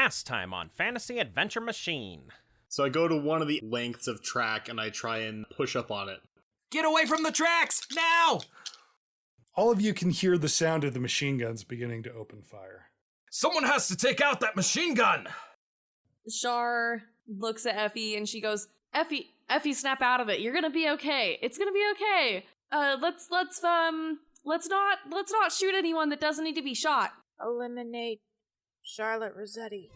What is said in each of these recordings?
last time on Fantasy Adventure Machine. So I go to one of the lengths of track and I try and push up on it. Get away from the tracks, now! All of you can hear the sound of the machine guns beginning to open fire. Someone has to take out that machine gun! Shar looks at Effie and she goes, Effie, snap out of it. You're gonna be okay. It's gonna be okay. Let's not shoot anyone that doesn't need to be shot. Eliminate Charlotte Rossetti.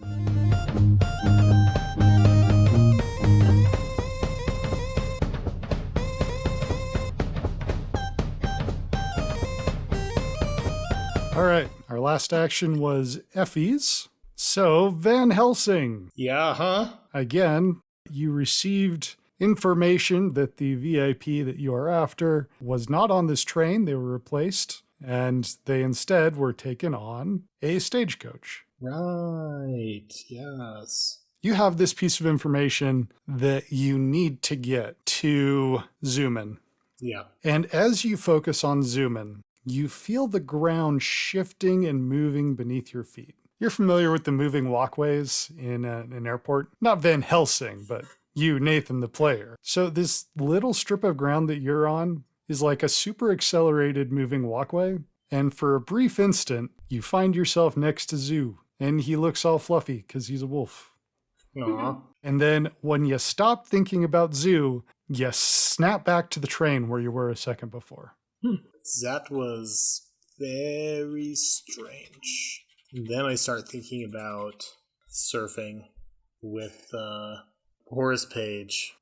All right, our last action was Effie's. So, Van Helsing. Yeah, huh? Again, you received information that the VIP that you are after was not on this train. They were replaced, and they instead were taken on a stagecoach. Right, yes. You have this piece of information that you need to get to Zoomin. Yeah. And as you focus on Zoomin, you feel the ground shifting and moving beneath your feet. You're familiar with the moving walkways in an airport? Not Van Helsing, but you, Nathan, the player. So this little strip of ground that you're on is like a super accelerated moving walkway. And for a brief instant, you find yourself next to Zoo. And he looks all fluffy because he's a wolf. Aw. And then when you stop thinking about Zoo, you snap back to the train where you were a second before. That was very strange. And then I start thinking about surfing with Horace Page.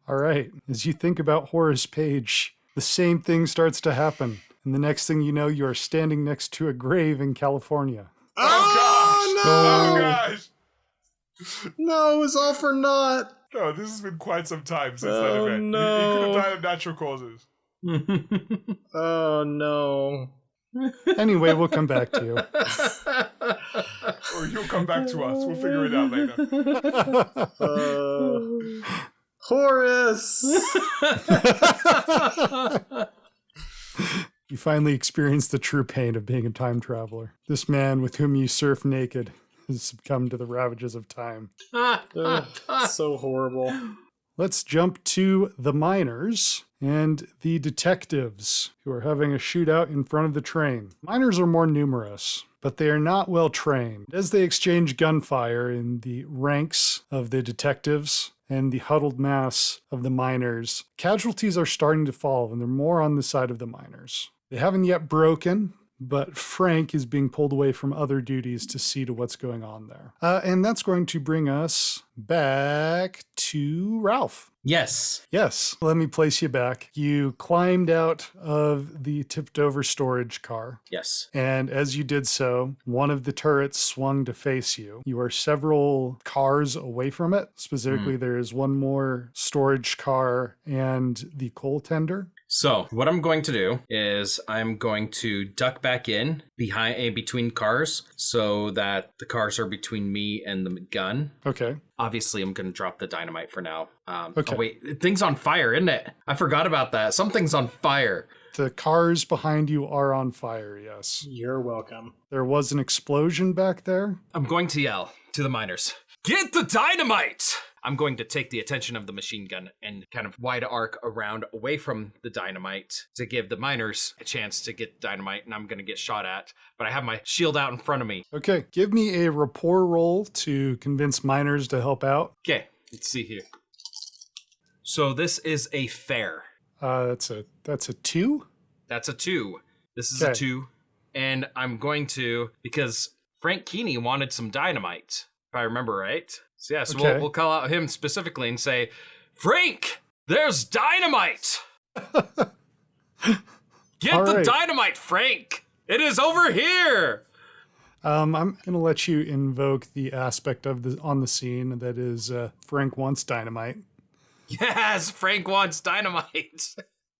All right. As you think about Horace Page, the same thing starts to happen. And the next thing you know, you are standing next to a grave in California. Oh, no! Oh gosh! No, it was all for naught. No, this has been quite some time since that Oh, event. no. He could have died of natural causes. Oh, no. Anyway, we'll come back to you. Or you'll come back to us. We'll figure it out later. Horace! You finally experience the true pain of being a time traveler. This man with whom you surf naked has succumbed to the ravages of time. So horrible. Let's jump to the miners and the detectives who are having a shootout in front of the train. Miners are more numerous, but they are not well trained. As they exchange gunfire in the ranks of the detectives and the huddled mass of the miners, casualties are starting to fall, and they're more on the side of the miners. They haven't yet broken, but Frank is being pulled away from other duties to see to what's going on there. And that's going to bring us back to Ralph. Yes. Yes, let me place you back. You climbed out of the tipped over storage car. Yes. And as you did so, one of the turrets swung to face you. You are several cars away from it. Specifically, there is one more storage car and the coal tender. So what I'm going to do is I'm going to duck back in between cars so that the cars are between me and the gun. Okay. Obviously, I'm going to drop the dynamite for now. Okay. Oh, wait. Thing's on fire, isn't it? I forgot about that. Something's on fire. The cars behind you are on fire, yes. You're welcome. There was an explosion back there. I'm going to yell to the miners, "Get the dynamite!" I'm going to take the attention of the machine gun and kind of wide arc around away from the dynamite to give the miners a chance to get dynamite, and I'm going to get shot at. But I have my shield out in front of me. Okay, give me a rapport roll to convince miners to help out. Okay, let's see here. So this is a fair. That's a 2? That's a 2. This is Okay. a 2. And I'm going to, because Frank Keeney wanted some dynamite, if I remember right. So yeah, so Okay. we'll call out him specifically and say, "Frank, there's dynamite! Get All the right. dynamite, Frank! It is over here!" I'm going to let you invoke the aspect of on the scene that is Frank wants dynamite. Yes, Frank wants dynamite.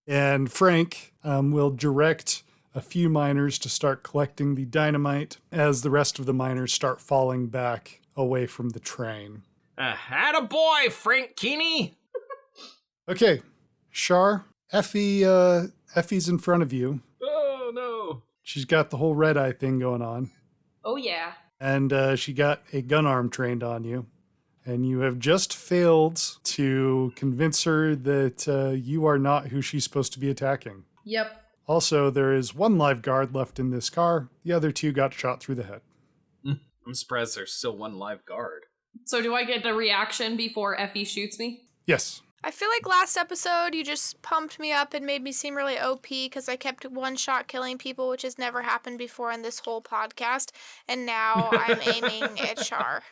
And Frank will direct a few miners to start collecting the dynamite as the rest of the miners start falling back away from the train. Attaboy, Frank Keeney! Okay, Shar, Effie's in front of you. Oh, no. She's got the whole red eye thing going on. Oh yeah. And she got a gun arm trained on you. And you have just failed to convince her that you are not who she's supposed to be attacking. Yep. Also, there is one live guard left in this car. The other two got shot through the head. I'm surprised there's still one live guard. So do I get a reaction before Effie shoots me? Yes. I feel like last episode you just pumped me up and made me seem really OP because I kept one shot killing people, which has never happened before in this whole podcast. And now I'm aiming at Char.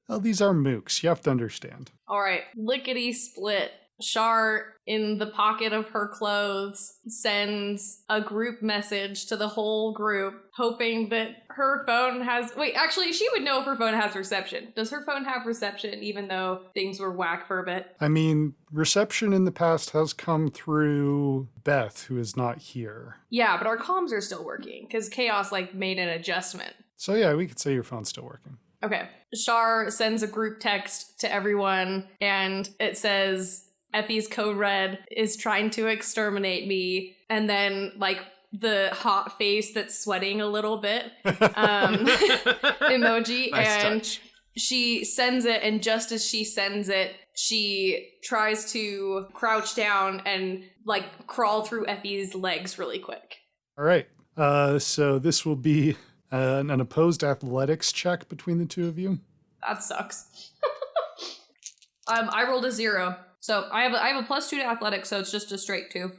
Well, these are mooks. You have to understand. All right, lickety split. Char, in the pocket of her clothes, sends a group message to the whole group, hoping that her phone has... Wait, actually, she would know if her phone has reception. Does her phone have reception, even though things were whack for a bit? I mean, reception in the past has come through Beth, who is not here. Yeah, but our comms are still working, because Kaos, made an adjustment. So yeah, we could say your phone's still working. Okay. Char sends a group text to everyone, and it says... Effie's code red is trying to exterminate me, and then the hot face that's sweating a little bit emoji. Nice and touch. She sends it, and just as she sends it, she tries to crouch down and crawl through Effie's legs really quick. All right. So this will be an opposed athletics check between the two of you. That sucks. I rolled a 0. So I have a +2 to athletics, so it's just a straight 2.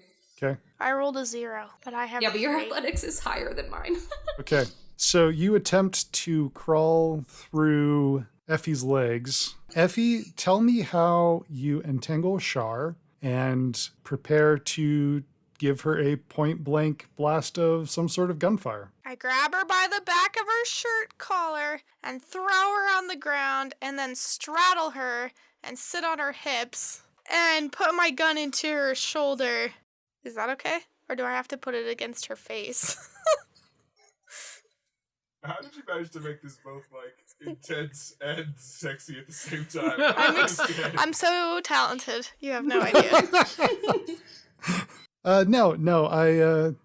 Okay. I rolled a 0, but I have Yeah, a but your 3. athletics is higher than mine. Okay. So you attempt to crawl through Effie's legs. Effie, tell me how you entangle Char and prepare to give her a point-blank blast of some sort of gunfire. I grab her by the back of her shirt collar and throw her on the ground and then straddle her and sit on her hips and put my gun into her shoulder. Is that okay? Or do I have to put it against her face? How did you manage to make this both intense and sexy at the same time? I'm so talented. You have no idea. No,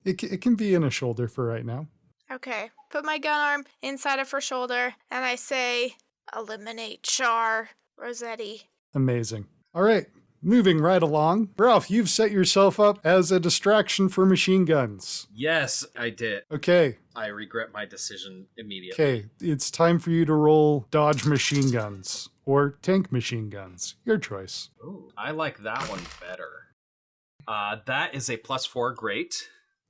it can be in a shoulder for right now. Okay. Put my gun arm inside of her shoulder and I say, eliminate Char, Rossetti. Amazing. All right, moving right along. Ralph, you've set yourself up as a distraction for machine guns. Yes, I did. Okay, I regret my decision immediately. okay, it's time for you to roll dodge machine guns or tank machine guns. Your choice. Ooh, I like that one better. That is a +4, great.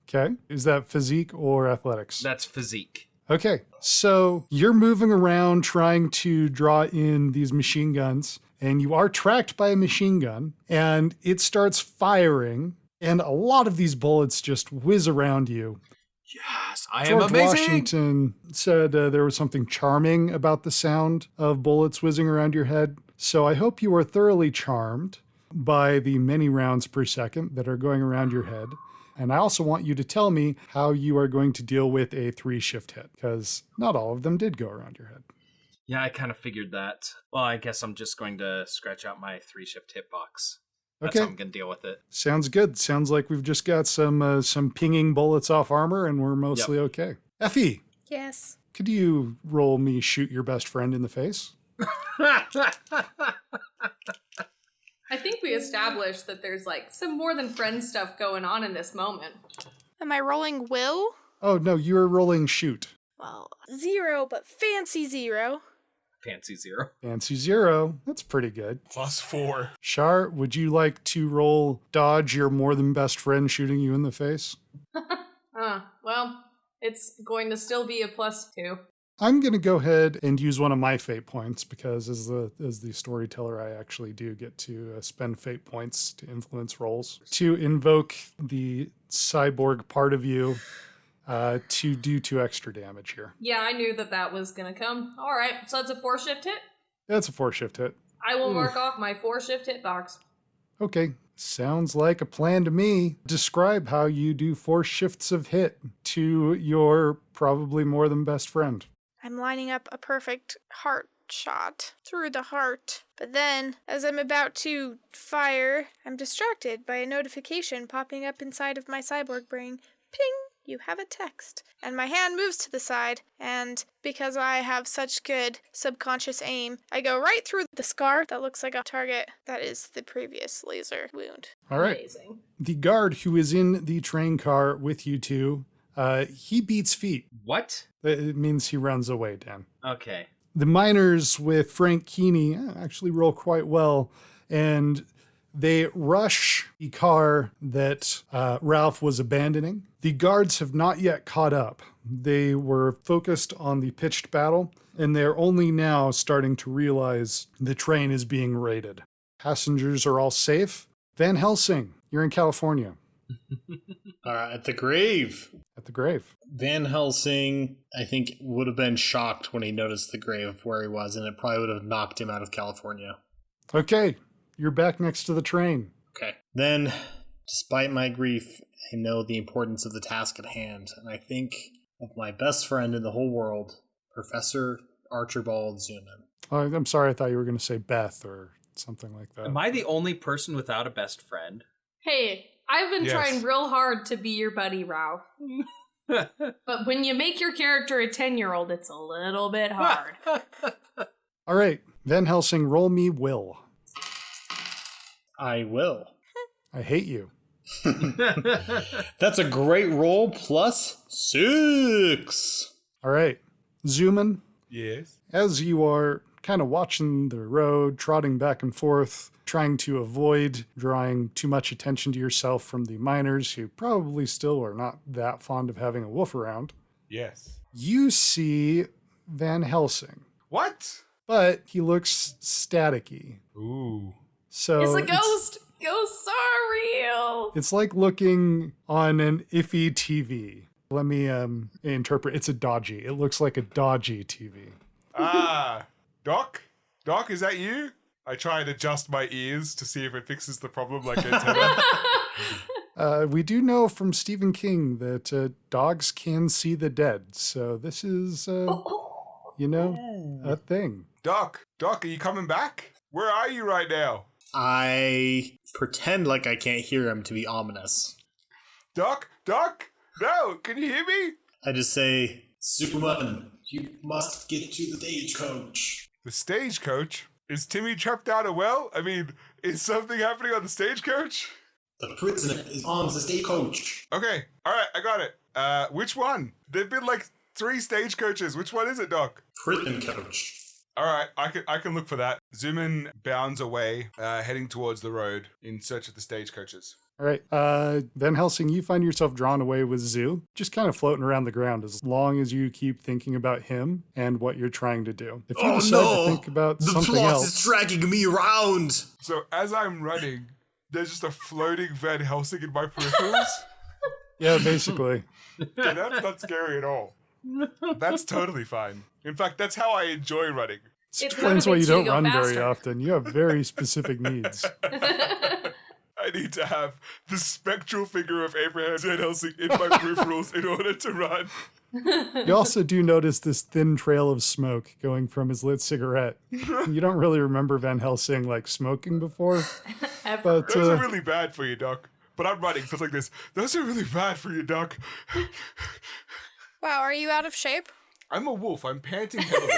Okay, is that physique or athletics? That's physique. Okay, so you're moving around trying to draw in these machine guns, and you are tracked by a machine gun, and it starts firing, and a lot of these bullets just whiz around you. Yes, I George am amazing. Washington said there was something charming about the sound of bullets whizzing around your head, so I hope you are thoroughly charmed by the many rounds per second that are going around your head. And I also want you to tell me how you are going to deal with a 3-shift hit, because not all of them did go around your head. Yeah, I kind of figured that. Well, I guess I'm just going to scratch out my 3-shift hitbox. That's Okay. how I'm going to deal with it. Sounds good. Sounds like we've just got some pinging bullets off armor, and we're mostly okay. Effie, Yes. could you roll me shoot your best friend in the face? I think we established that there's some more than friend stuff going on in this moment. Am I rolling will? Oh, no, you're rolling shoot. Well, 0, but fancy 0. Fancy 0. Fancy 0. That's pretty good. +4. Char, would you like to roll dodge your more than best friend shooting you in the face? Well, it's going to still be a +2. I'm going to go ahead and use one of my fate points because as the storyteller, I actually do get to spend fate points to influence rolls to invoke the cyborg part of you to do 2 extra damage here. Yeah, I knew that was going to come. All right, so it's a 4-shift hit. That's a 4-shift hit. I will mark off my 4-shift hit box. Okay, sounds like a plan to me. Describe how you do 4 shifts of hit to your probably more than best friend. I'm lining up a perfect heart shot through the heart. But then, as I'm about to fire, I'm distracted by a notification popping up inside of my cyborg brain ping, you have a text. And my hand moves to the side, and because I have such good subconscious aim, I go right through the scar that looks like a target. That is the previous laser wound. All right. Amazing. The guard who is in the train car with you two, he beats feet. What? It means he runs away, Dan. Okay. The miners with Frank Keeney actually roll quite well, and they rush the car that Ralph was abandoning. The guards have not yet caught up. They were focused on the pitched battle, and they're only now starting to realize the train is being raided. Passengers are all safe. Van Helsing, you're in California. At the grave. At the grave. Van Helsing, I think, would have been shocked when he noticed the grave where he was, and it probably would have knocked him out of California. Okay, you're back next to the train. Okay. Then, despite my grief, I know the importance of the task at hand, and I think of my best friend in the whole world, Professor Archibald Zuman. Oh, I'm sorry, I thought you were going to say Beth or something like that. Am I the only person without a best friend? Hey, I've been Yes. trying real hard to be your buddy, Ralph. But when you make your character a 10-year-old, it's a little bit hard. All right, Van Helsing, roll me will. I will. I hate you. That's a great roll, plus 6. All right, Zuman, Yes. as you are kind of watching the road, trotting back and forth, trying to avoid drawing too much attention to yourself from the miners who probably still are not that fond of having a wolf around, Yes. you see Van Helsing, What? but he looks staticky. Ooh. So It's a ghost! Ghosts are real! It's like looking on an iffy TV. Let me interpret. It's a dodgy. It looks like a dodgy TV. Doc? Doc, is that you? I try and adjust my ears to see if it fixes the problem like antenna. We do know from Stephen King that dogs can see the dead. So this is, a thing. Doc, are you coming back? Where are you right now? I pretend like I can't hear him to be ominous. Doc? No, can you hear me? I just say, Superman, you must get to the stagecoach. The stagecoach? Is Timmy trapped down a well? I mean, is something happening on the stagecoach? The prisoner is on the stagecoach. Okay, alright, I got it. Which one? There've been like 3 stagecoaches. Which one is it, Doc? Prison coach. Alright, I can look for that. Zuman bounds away, heading towards the road in search of the stagecoaches. All right. Van Helsing, you find yourself drawn away with Zoo, just kind of floating around the ground as long as you keep thinking about him and what you're trying to do. If you decide to think about something else, is dragging me around. So as I'm running, there's just a floating Van Helsing in my peripherals. yeah, basically. Yeah, that's not scary at all. That's totally fine. In fact, that's how I enjoy running. This explains why you motivates you to don't go run very faster. often. You have very specific needs. I need to have the spectral figure of Abraham Van Helsing in my peripherals in order to run. You also do notice this thin trail of smoke going from his lit cigarette. You don't really remember Van Helsing like smoking before, but Those are really bad for you, Doc. But I'm running, so it's like this. Those are really bad for you, Doc. Wow, are you out of shape? I'm a wolf. I'm panting heavily.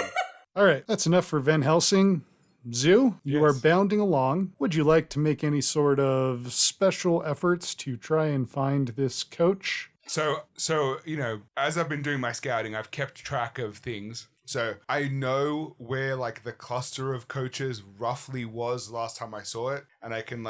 all right, that's enough for Van Helsing. Zoo, you are Yes. bounding along. Would you like to make any sort of special efforts to try and find this coach? So as I've been doing my scouting, I've kept track of things. So I know where like the cluster of coaches roughly was last time I saw it, and I can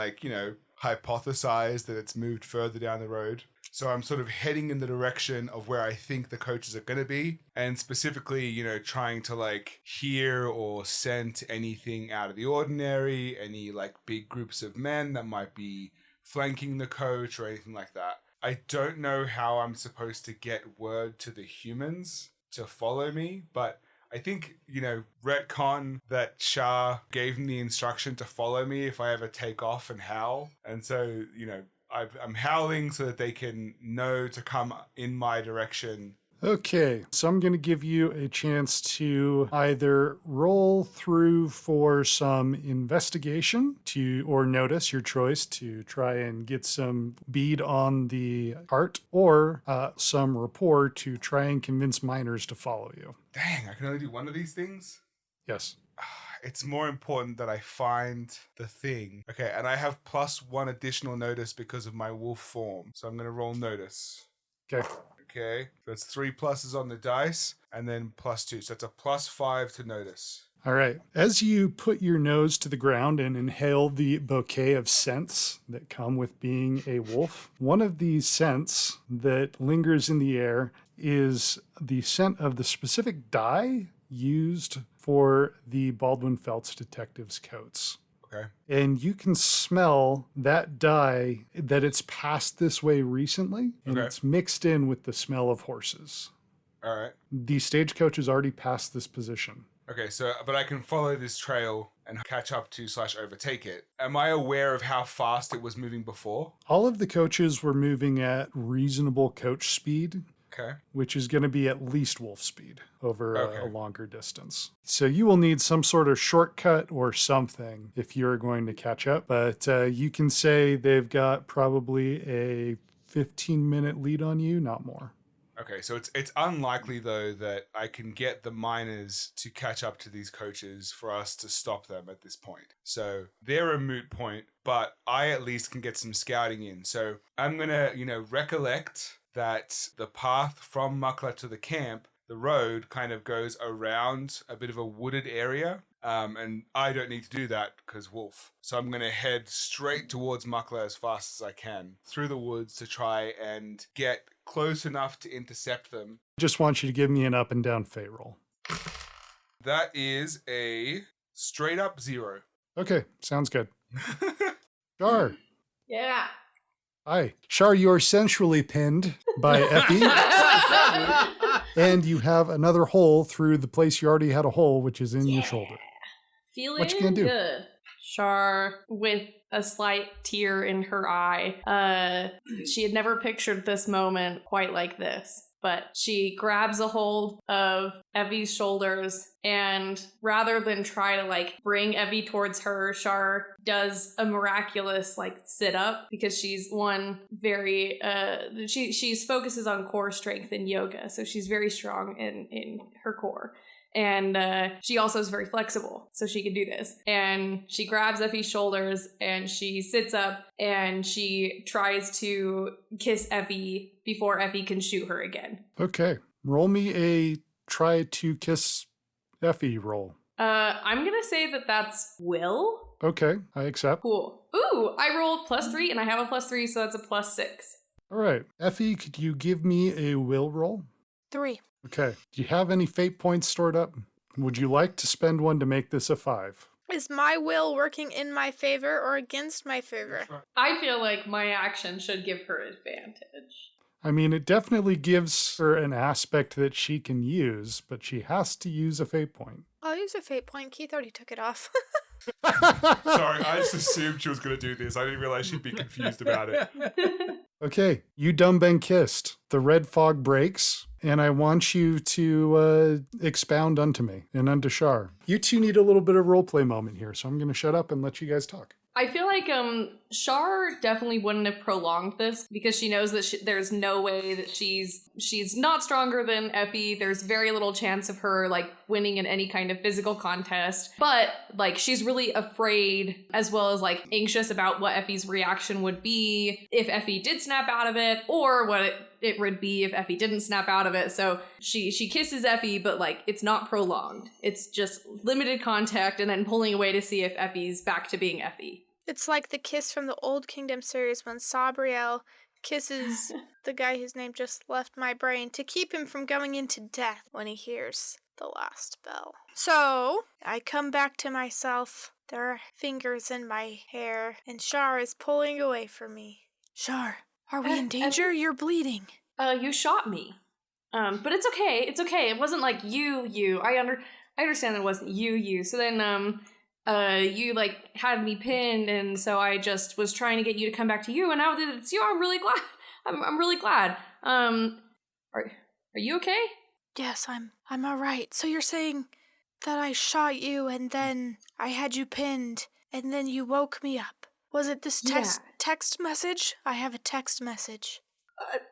hypothesize that it's moved further down the road. So I'm sort of heading in the direction of where I think the coaches are going to be, and specifically, trying to hear or scent anything out of the ordinary, any big groups of men that might be flanking the coach or anything like that. I don't know how I'm supposed to get word to the humans to follow me, but I think, retcon that Shah gave me the instruction to follow me if I ever take off and howl. And so, I'm howling so that they can know to come in my direction Okay, so I'm going to give you a chance to either roll through for some investigation or notice, your choice, to try and get some bead on the cart, or some rapport to try and convince miners to follow you. Dang, I can only do one of these things? Yes. It's more important that I find the thing. Okay, and I have +1 additional notice because of my wolf form. So I'm going to roll notice. Okay. Okay, that's 3 pluses on the dice, and then +2. So that's a +5 to notice. All right. As you put your nose to the ground and inhale the bouquet of scents that come with being a wolf, one of these scents that lingers in the air is the scent of the specific dye used for the Baldwin Felts detectives' coats. Okay. And you can smell that dye, that it's passed this way recently, and Okay. it's mixed in with the smell of horses. All right. The stagecoach has already passed this position. Okay, so, but I can follow this trail and catch up to / overtake it. Am I aware of how fast it was moving before? All of the coaches were moving at reasonable coach speed, Okay. which is going to be at least wolf speed over a Okay. longer distance. So you will need some sort of shortcut or something if you're going to catch up. But you can say they've got probably a 15-minute lead on you, not more. Okay, so it's unlikely though that I can get the miners to catch up to these coaches for us to stop them at this point. So they're a moot point, but I at least can get some scouting in. So I'm gonna, recollect that the path from Makla to the camp, the road kind of goes around a bit of a wooded area. And I don't need to do that because wolf. So I'm going to head straight towards Makla as fast as I can through the woods to try and get close enough to intercept them. Just want you to give me an up and down fate roll. That is a straight up 0. Okay, sounds good. Shar. Yeah. Hi. Shar, you're sensually pinned by Effie. And you have another hole through the place you already had a hole, which is in your shoulder. Feeling What you gonna do? good. Shar, with a slight tear in her eye, she had never pictured this moment quite like this. But she grabs a hold of Evie's shoulders, and rather than try to bring Evie towards her, Shar does a miraculous sit up, because she's very she's focuses on core strength in yoga, so she's very strong in her core. And she also is very flexible, so she can do this. And she grabs Effie's shoulders, and she sits up, and she tries to kiss Effie before Effie can shoot her again. Okay. Roll me a try to kiss Effie roll. I'm gonna say that's will. Okay, I accept. Cool. Ooh, I rolled +3, and I have a +3, so that's a +6. All right. Effie, could you give me a will roll? 3. Okay. Do you have any fate points stored up? Would you like to spend one to make this a 5? Is my will working in my favor or against my favor? I feel like my action should give her advantage. I mean, it definitely gives her an aspect that she can use, but she has to use a fate point. I'll use a fate point. Keith already took it off. Sorry, I just assumed she was going to do this. I didn't realize she'd be confused about it. Okay, you done been kissed. The red fog breaks, and I want you to expound unto me and unto Shar. You two need a little bit of roleplay moment here, so I'm going to shut up and let you guys talk. I feel like Shar definitely wouldn't have prolonged this, because she knows that there's no way that she's not stronger than Effie. There's very little chance of her winning in any kind of physical contest. But she's really afraid, as well as anxious about what Effie's reaction would be if Effie did snap out of it, or what it would be if Effie didn't snap out of it. So she kisses Effie, but it's not prolonged. It's just limited contact and then pulling away to see if Effie's back to being Effie. It's like the kiss from the Old Kingdom series when Sabriel kisses the guy whose name just left my brain to keep him from going into death when he hears the last bell. So, I come back to myself. There are fingers in my hair, and Shar is pulling away from me. Shar, are we in danger? You're bleeding. You shot me. But it's okay. It's okay. It wasn't you. I understand that it wasn't you. So then, you had me pinned, and so I just was trying to get you to come back to you, and now that it's you, I'm really glad. I'm really glad. Are you okay? Yes, I'm all right. So you're saying that I shot you and then I had you pinned and then you woke me up. Was it this text message? I have a text message.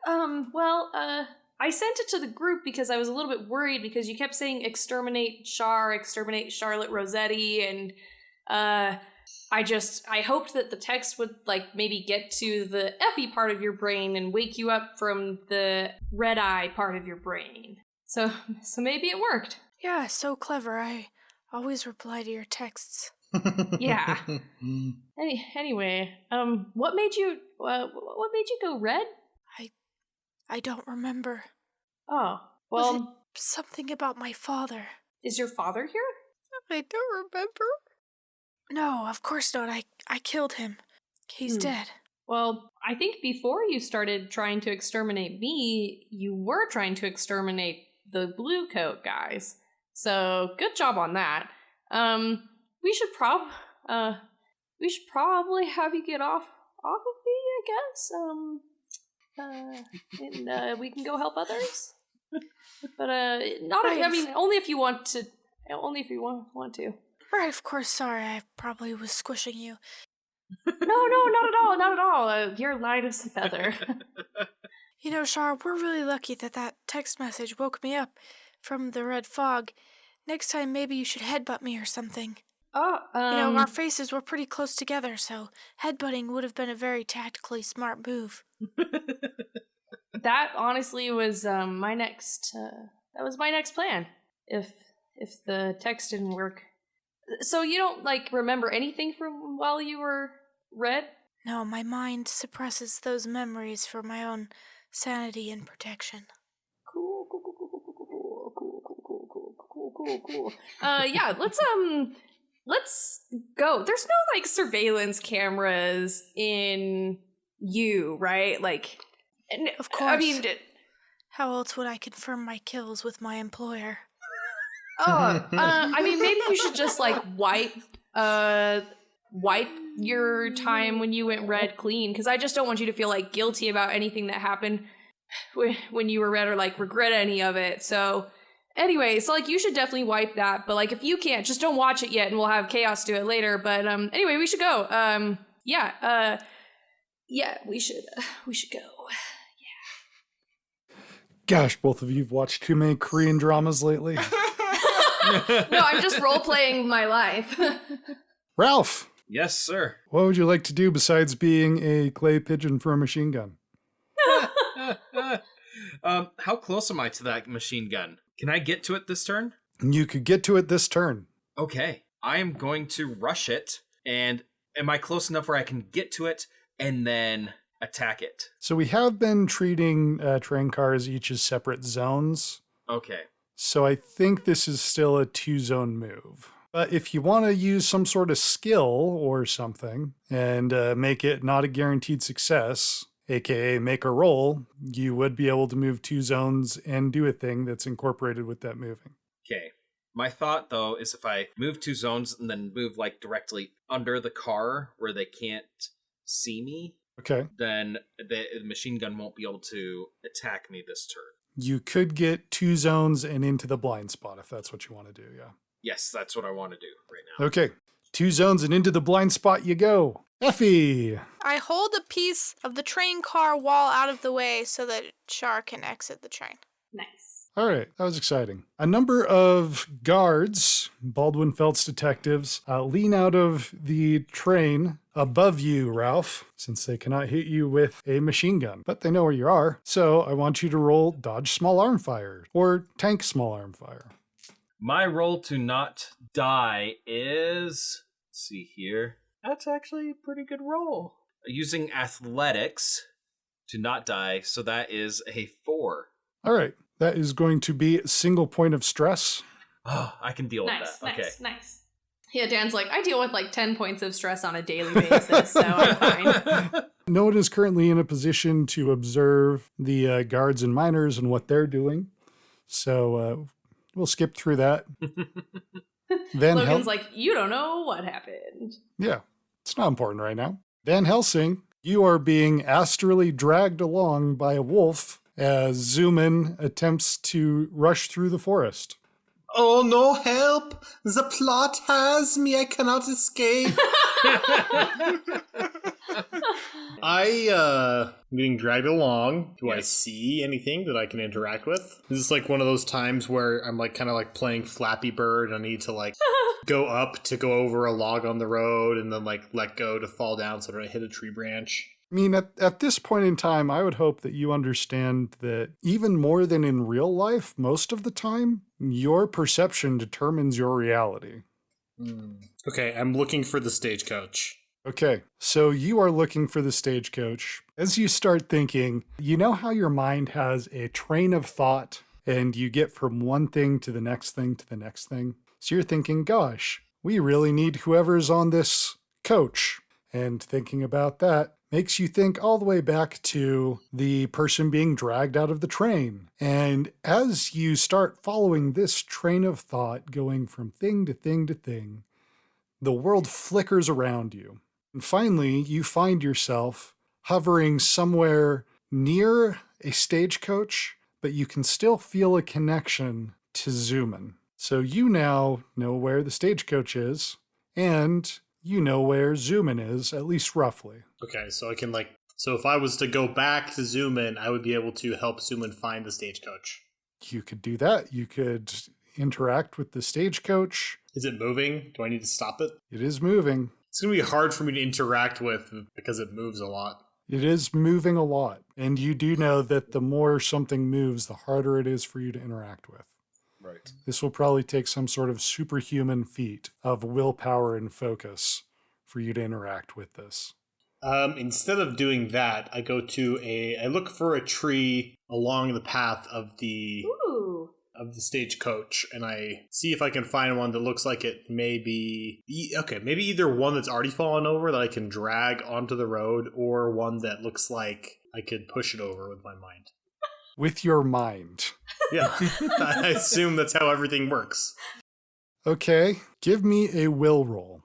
I sent it to the group because I was a little bit worried because you kept saying exterminate Char, exterminate Charlotte Rossetti, and I hoped that the text would like maybe get to the Effie part of your brain and wake you up from the red eye part of your brain. So maybe it worked. Yeah, so clever. I always reply to your texts. Yeah. Anyway, what made you go red? I don't remember. Oh, well, Was it something about my father? is your father here? I don't remember. No, of course not. I killed him. He's dead. Well, I think before you started trying to exterminate me, you were trying to exterminate the blue coat guys. So good job on that. We should probably have you get off of me, I guess. And we can go help others. But only if you want to. Only if you want to. Right, of course. Sorry, I probably was squishing you. No, not at all. You're light as a feather. You know, Char, we're really lucky that text message woke me up from the red fog. Next time, maybe you should headbutt me or something. Oh, our faces were pretty close together, so headbutting would have been a very tactically smart move. That honestly was my next. That was my next plan. If the text didn't work, so you don't remember anything from while you were red? No, my mind suppresses those memories for my own sanity and protection. Cool. Yeah, let's go. There's no surveillance cameras in you, right? Of course. I mean, how else would I confirm my kills with my employer? I mean, maybe you should just wipe your time when you went red clean, because I just don't want you to feel guilty about anything that happened when you were red or regret any of it. So anyway, so you should definitely wipe that, but if you can't, just don't watch it yet and we'll have Kaos do it later. But anyway, we should go. Yeah, we should go. Gosh, both of you have watched too many Korean dramas lately. No, I'm just role-playing my life. Ralph, Yes, sir. what would you like to do besides being a clay pigeon for a machine gun? How close am I to that machine gun? Can I get to it this turn? You could get to it this turn. Okay. I am going to rush it. And am I close enough where I can get to it and then attack it? So we have been treating train cars each as separate zones. Okay. So I think this is still a 2-zone move. But if you want to use some sort of skill or something and make it not a guaranteed success, aka make a roll, you would be able to move 2 zones and do a thing that's incorporated with that moving. Okay. My thought, though, is if I move 2 zones and then move directly under the car where they can't see me, Okay. then the machine gun won't be able to attack me this turn. You could get 2 zones and into the blind spot if that's what you want to do, yeah. Yes, that's what I want to do right now. Okay. 2 zones and into the blind spot you go. Effie! I hold a piece of the train car wall out of the way so that Char can exit the train. Nice. All right, that was exciting. A number of guards, Baldwin Felt's detectives, lean out of the train above you, Ralph, since they cannot hit you with a machine gun, but they know where you are. So I want you to roll dodge small arm fire or tank small arm fire. My roll to not die is... Let's see here. That's actually a pretty good roll. Using athletics to not die, so that is a 4. All right. That is going to be a single point of stress. Oh, I can deal with that. Nice. Yeah, Dan's I deal with 10 points of stress on a daily basis, so I'm fine. No one is currently in a position to observe the guards and miners and what they're doing. So we'll skip through that. Logan's you don't know what happened. Yeah, it's not important right now. Van Helsing, you are being astrally dragged along by a wolf as Zuman attempts to rush through the forest. Oh, no help! The plot has me. I cannot escape. I'm being dragged along. Do I see anything that I can interact with? Is this like one of those times where I'm like kind of like playing Flappy Bird? I need to like go up to go over a log on the road and then like let go to fall down so that I hit a tree branch. I mean, at this point in time, I would hope that you understand that even more than in real life, most of the time, your perception determines your reality. Okay, I'm looking for the stagecoach. Okay, so you are looking for the stagecoach. As you start thinking, you know how your mind has a train of thought and you get from one thing to the next thing to the next thing? So you're thinking, gosh, we really need whoever's on this coach. And thinking about that makes you think all the way back to the person being dragged out of the train. And as you start following this train of thought, going from thing to thing to thing, the world flickers around you. And finally, you find yourself hovering somewhere near a stagecoach, but you can still feel a connection to Zuman. So you now know where the stagecoach is, and you know where Zuman is, at least roughly. Okay, so I can like... So if I was to go back to Zuman, I would be able to help Zuman find the stagecoach. You could do that. You could interact with the stagecoach. Is it moving? Do I need to stop it? It is moving. It's going to be hard for me to interact with because it moves a lot. It is moving a lot. And you do know that the more something moves, the harder it is for you to interact with. Right. This will probably take some sort of superhuman feat of willpower and focus for you to interact with this. Instead of doing that, I look for a tree along the path of the stagecoach, and I see if I can find one that looks like it may be... Okay, maybe either one that's already fallen over that I can drag onto the road, or one that looks like I could push it over with my mind. With your mind. Yeah, I assume that's how everything works. Okay, give me a will roll.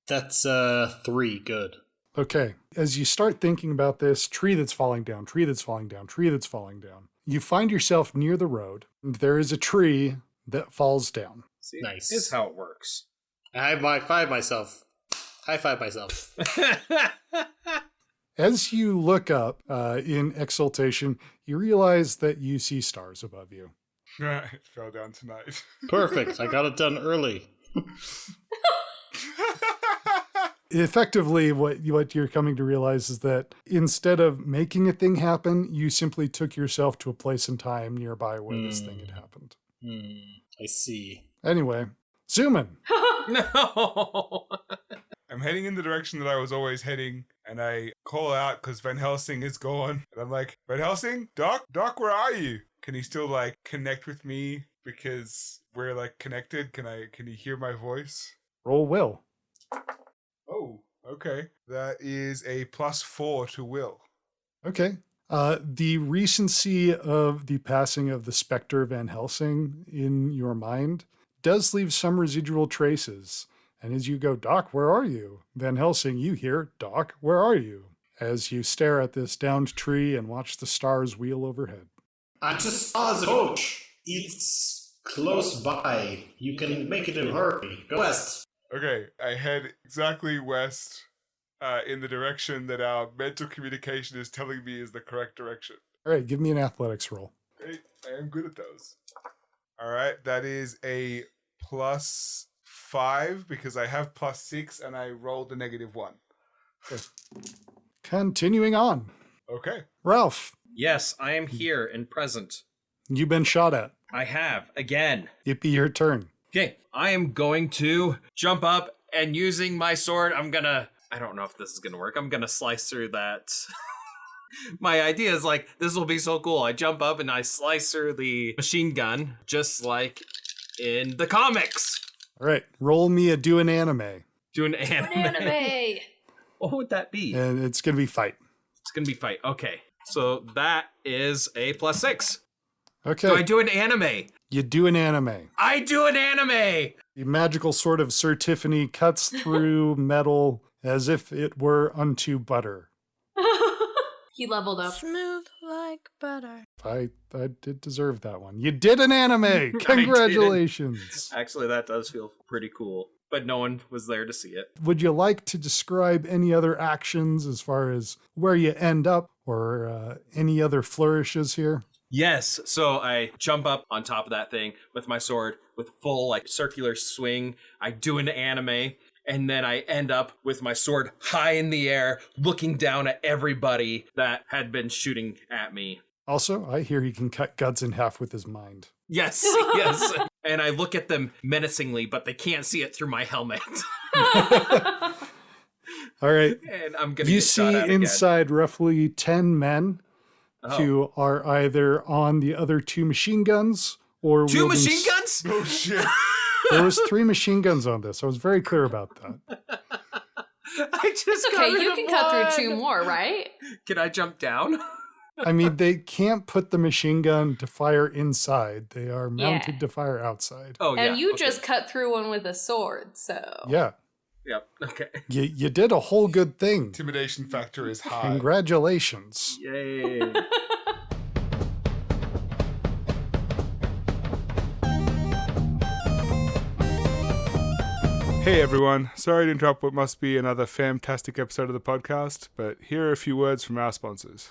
That's 3, good. Okay, as you start thinking about this, tree that's falling down, tree that's falling down, tree that's falling down, you find yourself near the road, and there is a tree that falls down. See, Nice. Is how it works. I high-five myself. High-five myself. As you look up in exultation, you realize that you see stars above you. It fell down tonight. Perfect, I got it done early. Effectively, what you're coming to realize is that instead of making a thing happen, you simply took yourself to a place and time nearby where this thing had happened. I see. Anyway, Zuman. No! I'm heading in the direction that I was always heading, and I call out because Van Helsing is gone. And I'm like, Van Helsing? Doc, where are you? Can he still like connect with me because we're like connected? Can he hear my voice? Roll will. Oh, okay. That is a +4 to will. Okay. The recency of the passing of the Spectre Van Helsing in your mind does leave some residual traces. And as you go, Doc, where are you? Van Helsing, you hear, Doc, where are you? As you stare at this downed tree and watch the stars wheel overhead. I just saw the coach. It's close by. You can make it in a hurry. Go west. Okay, I head exactly west in the direction that our mental communication is telling me is the correct direction. All right, give me an athletics roll. Great, I am good at those. All right, that is a +5 because I have +6 and I rolled a -1. Okay. Continuing on. Okay. Ralph, Yes, I am here and present. you've been shot at. I have, again. It'd be your turn. Okay, I am going to jump up and using my sword, I don't know if this is gonna work. I'm gonna slice through that. My idea is like, this will be so cool. I jump up and I slice through the machine gun, just like in the comics. All right, roll me a do an anime. Do an anime. Anime. What would that be? And it's going to be fight. It's gonna be fight. Okay, so that is a +6. Okay. Do I do an anime? You do an anime. I do an anime! The magical sword of Sir Tiffany cuts through metal as if it were unto butter. He leveled up. Smooth like butter. I did deserve that one. You did an anime! Congratulations! Actually, that does feel pretty cool. But no one was there to see it. Would you like to describe any other actions as far as where you end up or any other flourishes here? Yes, so I jump up on top of that thing with my sword with full like circular swing. I do an anime, and then I end up with my sword high in the air, looking down at everybody that had been shooting at me. Also, I hear he can cut guts in half with his mind. Yes, yes. And I look at them menacingly, but they can't see it through my helmet. All right. And I'm gonna You get shot see at again. inside roughly 10 men who are either on the other 2 machine guns or Two wielding machine guns? Oh shit. There was 3 machine guns on this. I was very clear about that. I just It's got okay, rid you of can cut one. through 2 more, right? Can I jump down? I mean, they can't put the machine gun to fire inside. They are mounted Yeah. to fire outside. Oh, yeah. And you okay. just cut through one with a sword, so. Yeah, Yep, okay. you did a whole good thing. Intimidation factor is high. Congratulations. Yay. Hey everyone, sorry to interrupt what must be another fantastic episode of the podcast, but here are a few words from our sponsors.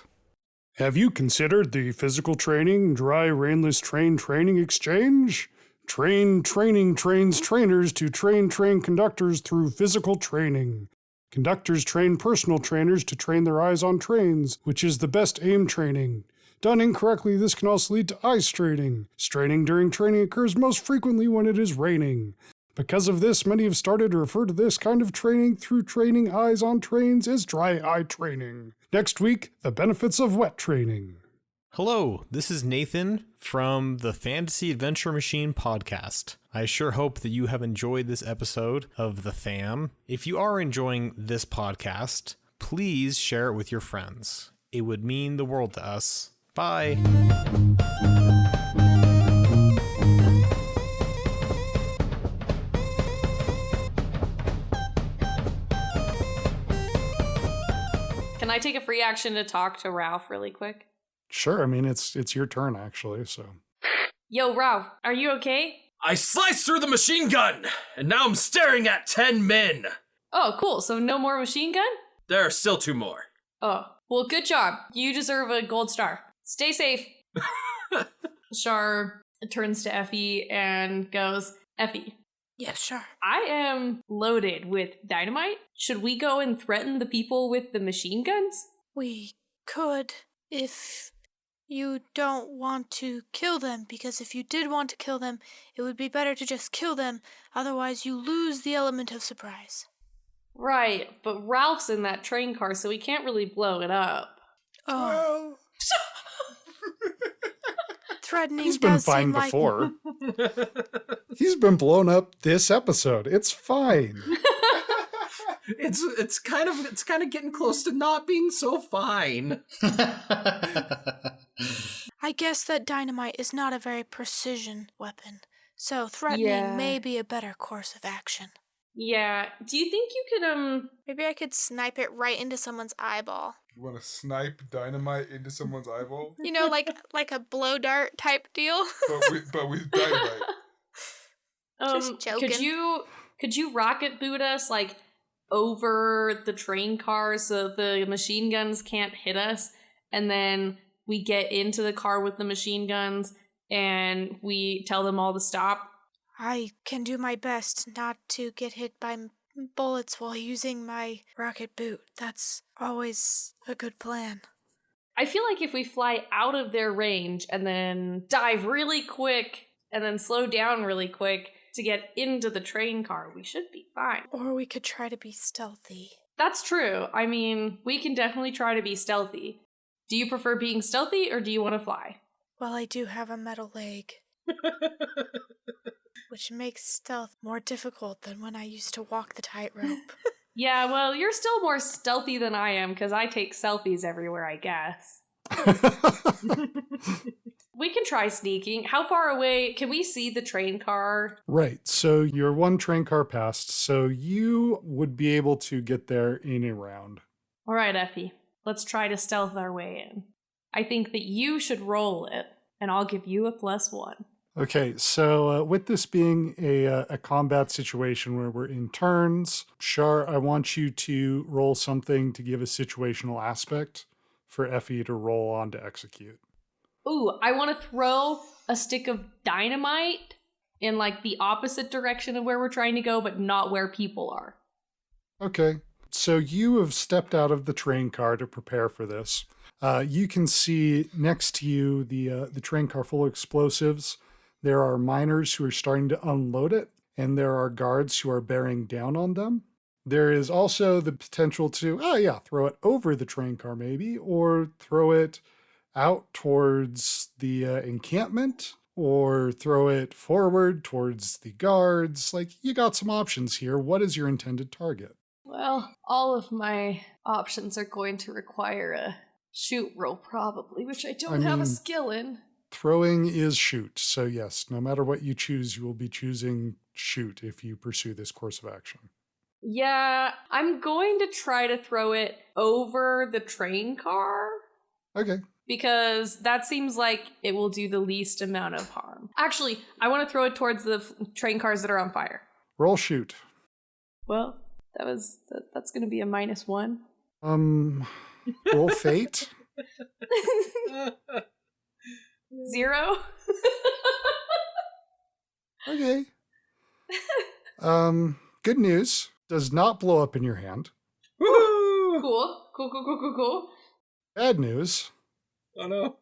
Have you considered the physical training dry rainless train training exchange? Train Training trains trainers to train conductors through physical training. Conductors train personal trainers to train their eyes on trains, which is the best aim training. Done incorrectly, this can also lead to eye straining. Straining during training occurs most frequently when it is raining. Because of this, many have started to refer to this kind of training through training eyes on trains as dry eye training. Next week, the benefits of wet training. Hello, this is Nathan from the Fantasy Adventure Machine podcast. I sure hope that you have enjoyed this episode of The Fam. If you are enjoying this podcast, please share it with your friends. It would mean the world to us. Bye. Can I take a free action to talk to Ralph really quick? Sure, I mean, it's your turn, actually, so. Yo, Ralph, are you okay? I sliced through the machine gun, and now I'm staring at 10 men. Oh, cool. So no more machine gun? There are still 2 more. Oh, well, good job. You deserve a gold star. Stay safe. Shar turns to Effie and goes, Effie, Yeah, sure. I am loaded with dynamite. Should we go and threaten the people with the machine guns? We could if you don't want to kill them, because if you did want to kill them, it would be better to just kill them, otherwise you lose the element of surprise. Right, but Ralph's in that train car, so we can't really blow it up. Oh. Threatening He's been does fine seem like before. He's been blown up this episode. It's fine. It's kind of getting close to not being so fine. I guess that dynamite is not a very precision weapon, so threatening may be a better course of action. Yeah, do you think you could, Maybe I could snipe it right into someone's eyeball. You want to snipe dynamite into someone's eyeball? You know, like a blow dart type deal. but with dynamite. Just joking. could you rocket boot us, like, over the train car so the machine guns can't hit us, and then we get into the car with the machine guns and we tell them all to stop? I can do my best not to get hit by bullets while using my rocket boot. That's always a good plan. I feel like if we fly out of their range and then dive really quick and then slow down really quick to get into the train car, we should be fine. Or we could try to be stealthy. That's true. I mean, we can definitely try to be stealthy. Do you prefer being stealthy or do you want to fly? Well, I do have a metal leg, which makes stealth more difficult than when I used to walk the tightrope. Yeah, well, you're still more stealthy than I am because I take selfies everywhere, I guess. We can try sneaking. How far away? Can we see the train car? Right, so you're one train car past, so you would be able to get there in a round. All right, Effie. let's try to stealth our way in. I think that you should roll it, and I'll give you a +1. Okay, so with this being a combat situation where we're in turns, Shar, I want you to roll something to give a situational aspect for Effie to roll on to execute. Ooh, I want to throw a stick of dynamite in like the opposite direction of where we're trying to go, but not where people are. Okay, so you have stepped out of the train car to prepare for this. You can see next to you the train car full of explosives. There are miners who are starting to unload it, and there are guards who are bearing down on them. There is also the potential to, throw it over the train car maybe, or throw it out towards the encampment, or throw it forward towards the guards. Like, you got some options here. What is your intended target? Well, all of my options are going to require a shoot roll probably, which I don't have a skill in. Throwing is shoot. So yes, no matter what you choose, you will be choosing shoot if you pursue this course of action. Yeah, I'm going to try to throw it over the train car. Okay. Because that seems like it will do the least amount of harm. Actually, I want to throw it towards the train cars that are on fire. Roll shoot. Well, that's going to be a -1. Roll fate. 0. Okay. Good news. Does not blow up in your hand. Woo! Cool. Bad news. Oh no.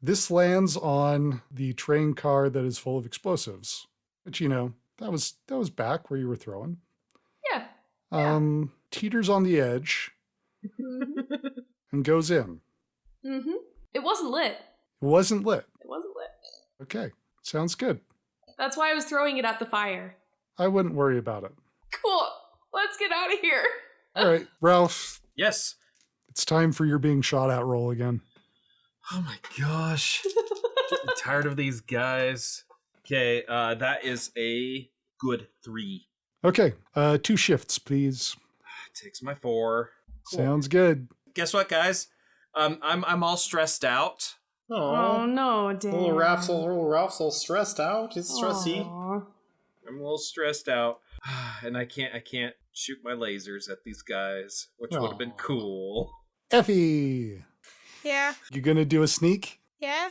This lands on the train car that is full of explosives. Which, that was back where you were throwing. Yeah. Teeters on the edge and goes in. Mm-hmm. It wasn't lit. It wasn't lit. Okay. Sounds good. That's why I was throwing it at the fire. I wouldn't worry about it. Cool. Let's get out of here. All right, Ralph. Yes. It's time for your being shot at roll again. Oh my gosh. Getting tired of these guys. Okay, that is a good 3. Okay, 2 shifts, please. Takes my 4. Cool. Sounds good. Guess what, guys? I'm all stressed out. Oh no, Dan. Little Ralph's all stressed out. He's stressy. Aww. I'm a little stressed out, and I can't shoot my lasers at these guys, which would have been cool. Effie, Yeah. you gonna do a sneak? Yeah.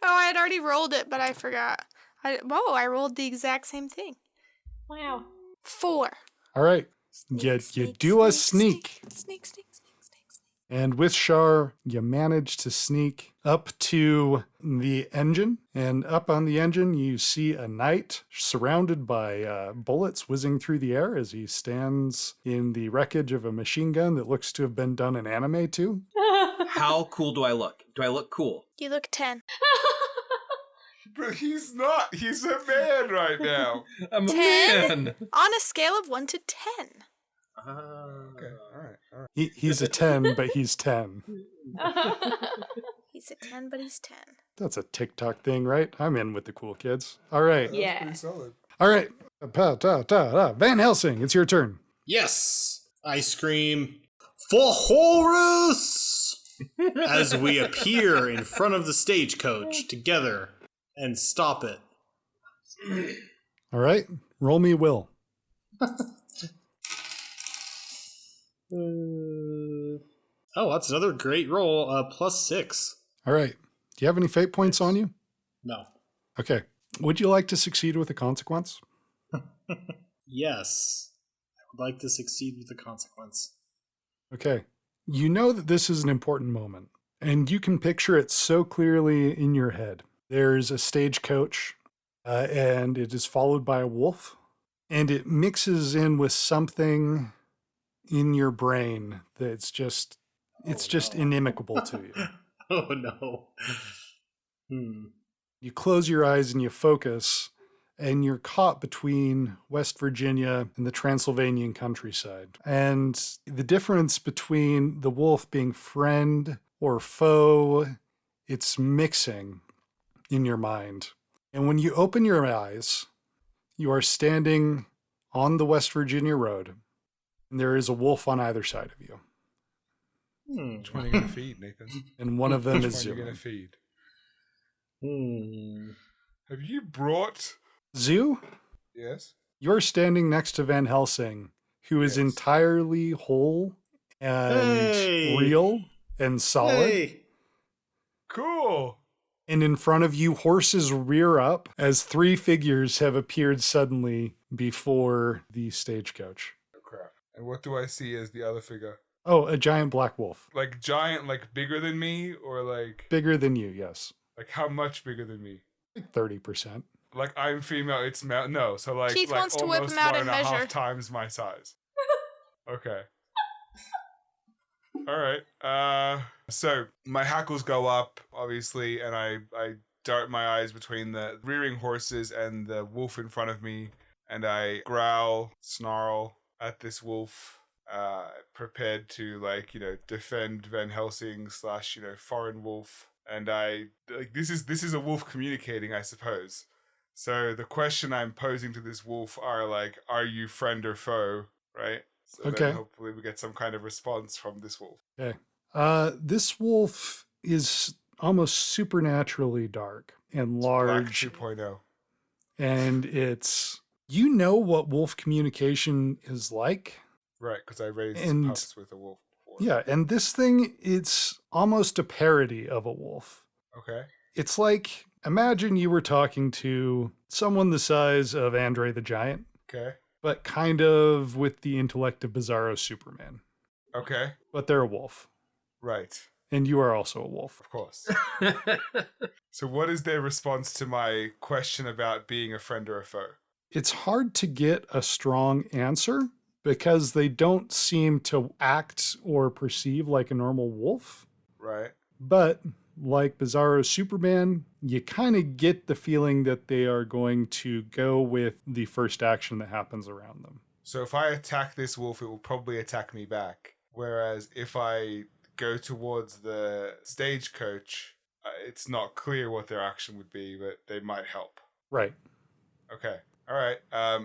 Oh, I had already rolled it, but I forgot. I rolled the exact same thing. Wow. 4. All right, you do a sneak. Sneak. And with Shar, you manage to sneak up to the engine. And up on the engine, you see a knight surrounded by bullets whizzing through the air as he stands in the wreckage of a machine gun that looks to have been done in anime too. How cool do I look? Do I look cool? You look 10. But he's not. He's a man right now. I'm a 10? man. On a scale of 1 to 10. Okay, all right. He's a 10, but he's 10. He's a 10, but he's 10. That's a TikTok thing, right? I'm in with the cool kids. All right. Yeah. Pretty solid. All right. Van Helsing, it's your turn. Yes, I scream, "For Horus!" as we appear in front of the stagecoach together and stop it. All right. Roll me will. Oh, that's another great roll. +6. All right. Do you have any fate points on you? No. Okay. Would you like to succeed with a consequence? Yes. I would like to succeed with the consequence. Okay. You know that this is an important moment, and you can picture it so clearly in your head. There's a stagecoach, and it is followed by a wolf, and it mixes in with something in your brain that's just inimical to you. Oh no. You close your eyes and you focus, and you're caught between West Virginia and the Transylvanian countryside. And the difference between the wolf being friend or foe, it's mixing in your mind. And when you open your eyes, you are standing on the West Virginia road, and there is a wolf on either side of you. Which one are you going to feed, Nathan? And one of them Which is one are Zoo. you going to feed? Have you brought... Zoo, Yes? you're standing next to Van Helsing, who is Yes. entirely whole and real and solid. Hey. Cool! And in front of you, horses rear up as 3 figures have appeared suddenly before the stagecoach. Oh, crap. And what do I see as the other figure? Oh, a giant black wolf. Like giant, like bigger than me? Or like Bigger than you, yes. how much bigger than me? Like 30%. Like I'm female, it's male. No, so like Keith like wants to whip almost him out one and and a half measure. times my size. Okay. All right. So my hackles go up, obviously, and I dart my eyes between the rearing horses and the wolf in front of me, and I growl, snarl at this wolf, prepared to defend Van Helsing / foreign wolf. And I this is a wolf communicating, I suppose. So the question I'm posing to this wolf are like, are you friend or foe, right? So Okay. then hopefully we get some kind of response from this wolf. Okay. This wolf is almost supernaturally dark and Black large. 2.0. And it's, you know what wolf communication is like. Right, because I raised And- pups with a wolf before. Yeah, and this thing, it's almost a parody of a wolf. Okay. It's like, imagine you were talking to someone the size of Andre the Giant, Okay. but kind of with the intellect of Bizarro Superman. Okay. But they're a wolf. Right. And you are also a wolf. Of course. So what is their response to my question about being a friend or a foe? It's hard to get a strong answer because they don't seem to act or perceive like a normal wolf. Right. But like Bizarro Superman, you kind of get the feeling that they are going to go with the first action that happens around them. So if I attack this wolf, it will probably attack me back. Whereas if I go towards the stagecoach, it's not clear what their action would be, but they might help. Right. Okay. All right.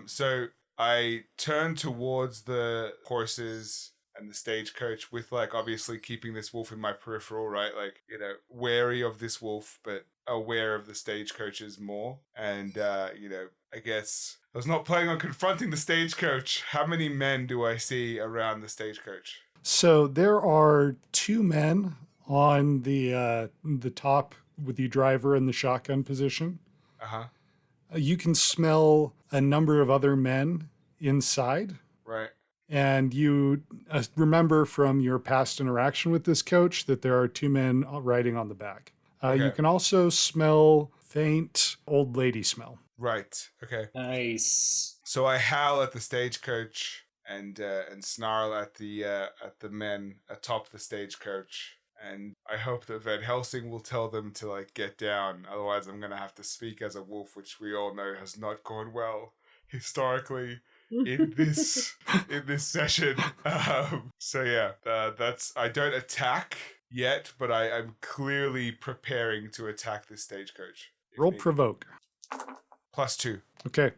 So I turn towards the horses and the stagecoach with, like, obviously keeping this wolf in my peripheral, right? Like, you know, wary of this wolf, but aware of the stagecoaches more. And, you know, I guess I was not planning on confronting the stagecoach. How many men do I see around the stagecoach? So there are 2 men on the top with the driver in the shotgun position. Uh-huh. You can smell a number of other men inside. Right. And you remember from your past interaction with this coach that there are 2 men riding on the back. You Okay. can also smell faint old lady smell. Right. Okay. Nice. So I howl at the stagecoach and snarl at the men atop the stagecoach, and I hope that Van Helsing will tell them to, like, get down. Otherwise, I'm gonna have to speak as a wolf, which we all know has not gone well historically in this session. So yeah, that's, I don't attack yet, but I'm clearly preparing to attack this stagecoach. if Roll needed. provoke. +2. Okay.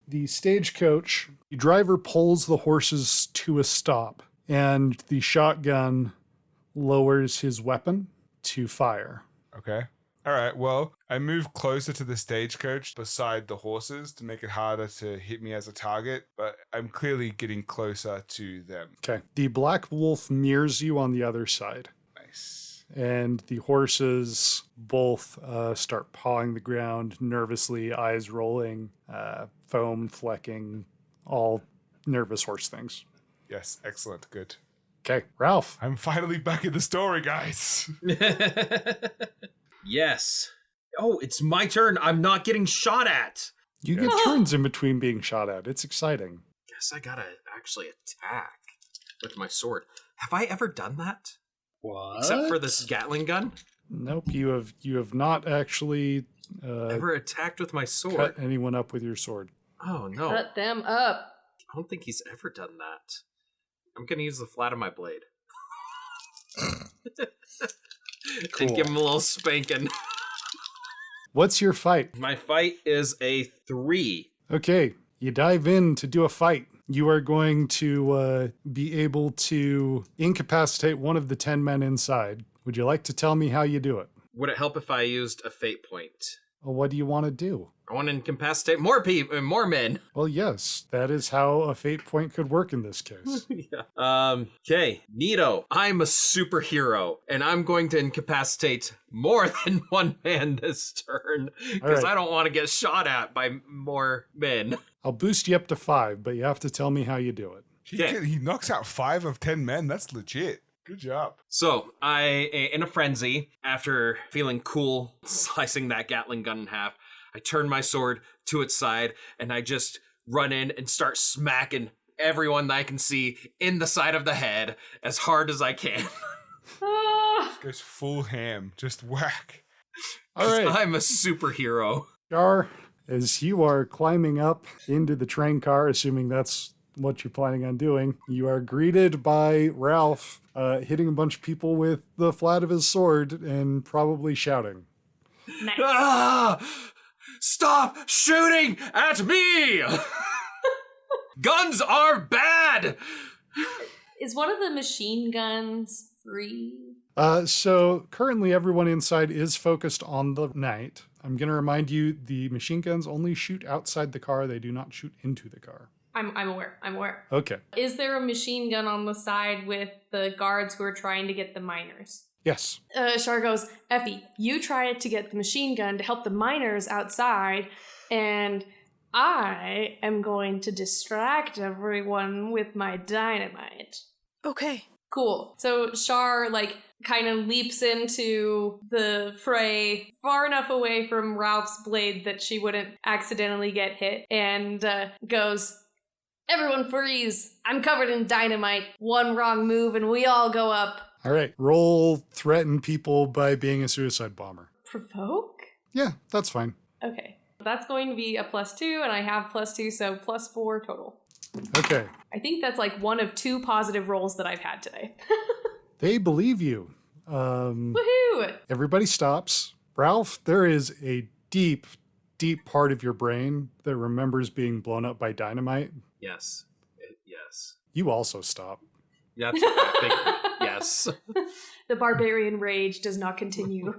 The stagecoach, the driver pulls the horses to a stop, and the shotgun lowers his weapon to fire. Okay. All right. Well, I move closer to the stagecoach beside the horses to make it harder to hit me as a target, but I'm clearly getting closer to them. Okay. The black wolf mirrors you on the other side, Nice. and the horses both start pawing the ground nervously, eyes rolling, foam flecking, all nervous horse things. Yes. Excellent. Good. Okay, Ralph. I'm finally back in the story, guys. Yes. Oh, it's my turn. I'm not getting shot at. You get turns in between being shot at. It's exciting. Guess I gotta actually attack with my sword. Have I ever done that? What? Except for this Gatling gun? Nope, you have not actually Ever attacked with my sword? cut anyone up with your sword. Oh, no. Cut them up. I don't think he's ever done that. I'm gonna use the flat of my blade. Cool. And give him a little spanking. What's your fight? My fight is a 3. Okay, you dive in to do a fight. You are going to be able to incapacitate one of the 10 men inside. Would you like to tell me how you do it? Would it help if I used a fate point? Well, what do you want to do? I want to incapacitate more people, more men. Well, yes, that is how a fate point could work in this case. Yeah. Okay, Nito, I'm a superhero, and I'm going to incapacitate more than one man this turn, because I don't want to get shot at by more men. I'll boost you up to 5, but you have to tell me how you do it. He knocks out 5 of 10 men. That's legit. Good job. So, in a frenzy, after feeling cool slicing that Gatling gun in half, I turn my sword to its side, and I just run in and start smacking everyone that I can see in the side of the head as hard as I can. Goes full ham. Just whack. All right. I'm a superhero. Char, as you are climbing up into the train car, assuming that's what you're planning on doing, you are greeted by Ralph hitting a bunch of people with the flat of his sword and probably shouting. Nice. Ah! Stop shooting at me! Guns are bad! Is one of the machine guns free? So currently everyone inside is focused on the knight. I'm going to remind you, the machine guns only shoot outside the car. They do not shoot into the car. I'm aware. Okay. Is there a machine gun on the side with the guards who are trying to get the miners? Yes. Char goes, Effie, you try to get the machine gun to help the miners outside, and I am going to distract everyone with my dynamite. Okay. Cool. So Char, kind of leaps into the fray far enough away from Ralph's blade that she wouldn't accidentally get hit, and goes, everyone freeze. I'm covered in dynamite. One wrong move and we all go up. All right. Roll threaten people by being a suicide bomber. Provoke? Yeah, that's fine. Okay. That's going to be a +2, and I have +2, so +4 total. Okay. I think that's one of 2 positive rolls that I've had today. They believe you. Woohoo! Everybody stops. Ralph, there is a deep, deep part of your brain that remembers being blown up by dynamite. Yes. Yes. You also stop. That's I think, yes. The barbarian rage does not continue.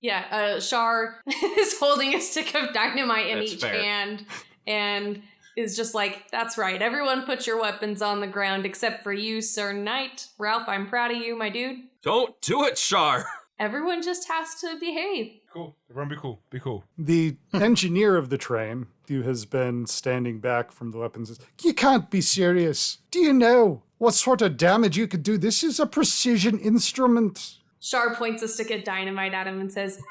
Yeah, Char is holding a stick of dynamite in each hand and is just like, that's right, everyone put your weapons on the ground except for you, Sir Knight. Ralph, I'm proud of you, my dude. Don't do it, Char! Everyone just has to behave. Cool. Everyone be cool. Be cool. The engineer of the train, who has been standing back from the weapons, says, you can't be serious. Do you know what sort of damage you could do? This is a precision instrument. Char points a stick of dynamite at him and says,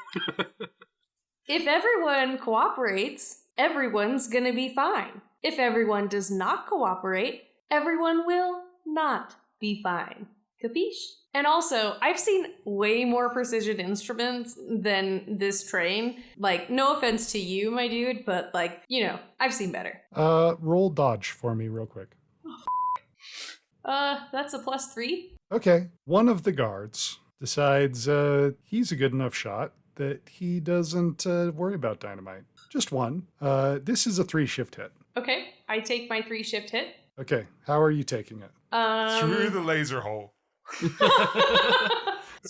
if everyone cooperates, everyone's gonna be fine. If everyone does not cooperate, everyone will not be fine. Capiche? And also, I've seen way more precision instruments than this train. No offense to you, my dude, but I've seen better. Roll dodge for me real quick. That's a +3. Okay. One of the guards decides he's a good enough shot that he doesn't worry about dynamite. Just one. This is a 3-shift hit. Okay, I take my 3-shift hit. Okay, how are you taking it? Through the laser hole.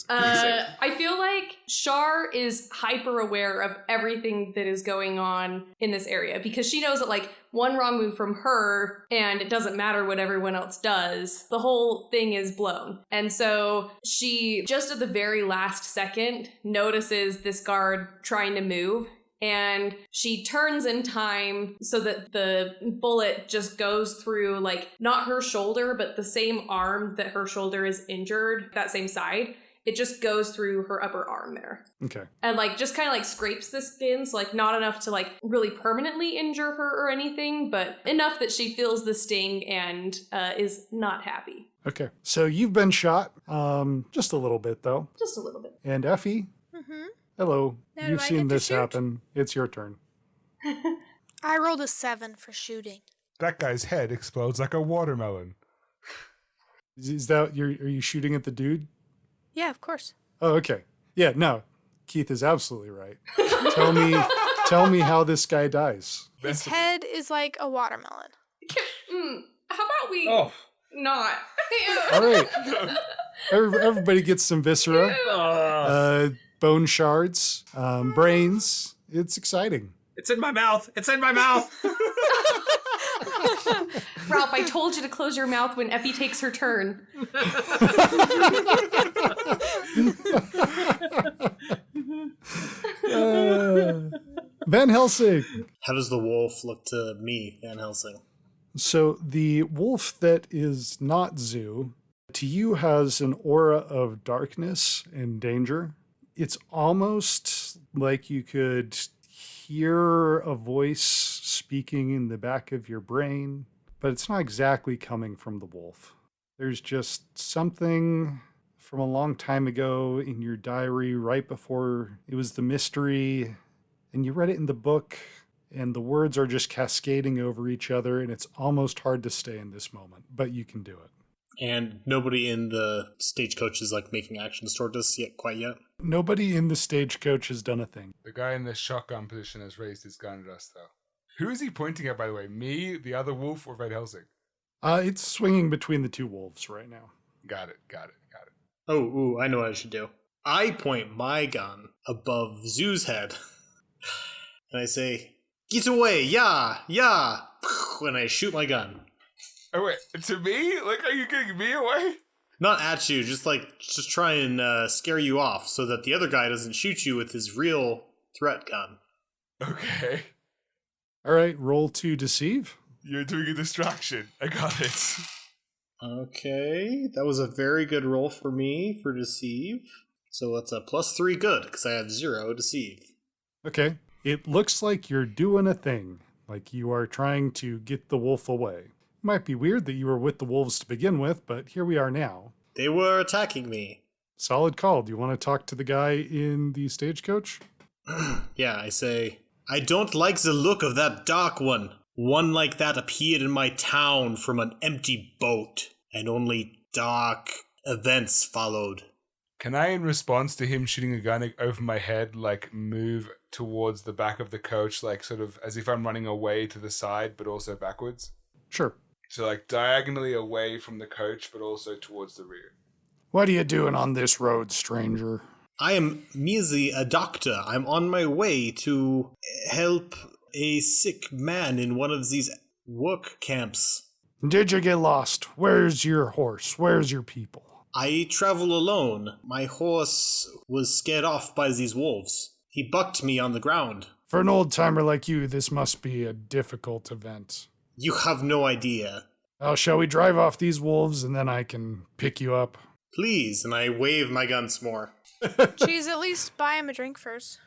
I feel like Char is hyper aware of everything that is going on in this area because she knows that one wrong move from her and it doesn't matter what everyone else does. The whole thing is blown. And so she just at the very last second notices this guard trying to move. And she turns in time so that the bullet just goes through, not her shoulder, but the same arm that her shoulder is injured, that same side. It just goes through her upper arm there. Okay. And, just kind of, scrapes the skin, so, not enough to, really permanently injure her or anything, but enough that she feels the sting and is not happy. Okay. So you've been shot, just a little bit, though. Just a little bit. And Effie? Mm-hmm. Hello. Now You've do I seen get to this shoot? happen. It's your turn. I rolled a 7 for shooting. That guy's head explodes like a watermelon. Is that are you shooting at the dude? Yeah, of course. Oh, okay. Yeah, no. Keith is absolutely right. Tell me tell me how this guy dies. His head is like a watermelon. How about we not? All right. Everybody gets some viscera, bone shards, brains. It's exciting. It's in my mouth. It's in my mouth. Ralph, I told you to close your mouth when Effie takes her turn. Van Helsing. How does the wolf look to me, Van Helsing? So the wolf that is not Zoo, to you has an aura of darkness and danger. It's almost like you could hear a voice speaking in the back of your brain, but it's not exactly coming from the wolf. There's just something from a long time ago in your diary right before it was the mystery, and you read it in the book, and the words are just cascading over each other, and it's almost hard to stay in this moment, but you can do it. And nobody in the stagecoach is like making actions toward us quite yet? Nobody in the stagecoach has done a thing. The guy in the shotgun position has raised his gun at us, though. Who is he pointing at, by the way? Me, the other wolf, or Van Helsing? It's swinging between the two wolves right now. Got it. Oh, I know what I should do. I point my gun above Zoo's head, and I say, "Get away, yeah, and I shoot my gun. Oh, wait, to me? Like, are you getting me away? Not at you, just try and scare you off so that the other guy doesn't shoot you with his real threat gun. Okay. All right, roll to deceive. You're doing a distraction. I got it. Okay, that was a very good roll for me for deceive. So that's a +3 good, because I have 0 deceive. Okay, it looks like you're doing a thing, like you are trying to get the wolf away. Might be weird that you were with the wolves to begin with, but here we are now. They were attacking me. Solid call. Do you want to talk to the guy in the stagecoach? Yeah, I say, I don't like the look of that dark one. One like that appeared in my town from an empty boat, and only dark events followed. Can I, in response to him shooting a gun over my head, like move towards the back of the coach, like sort of as if I'm running away to the side, but also backwards? Sure. So like diagonally away from the coach, but also towards the rear. What are you doing on this road, stranger? I am merely a doctor. I'm on my way to help a sick man in one of these work camps. Did you get lost? Where's your horse? Where's your people? I travel alone. My horse was scared off by these wolves. He bucked me on the ground. For an old-timer like you, this must be a difficult event. You have no idea. Oh, shall we drive off these wolves and then I can pick you up? Please, and I wave my gun some more. Jeez, at least buy him a drink first.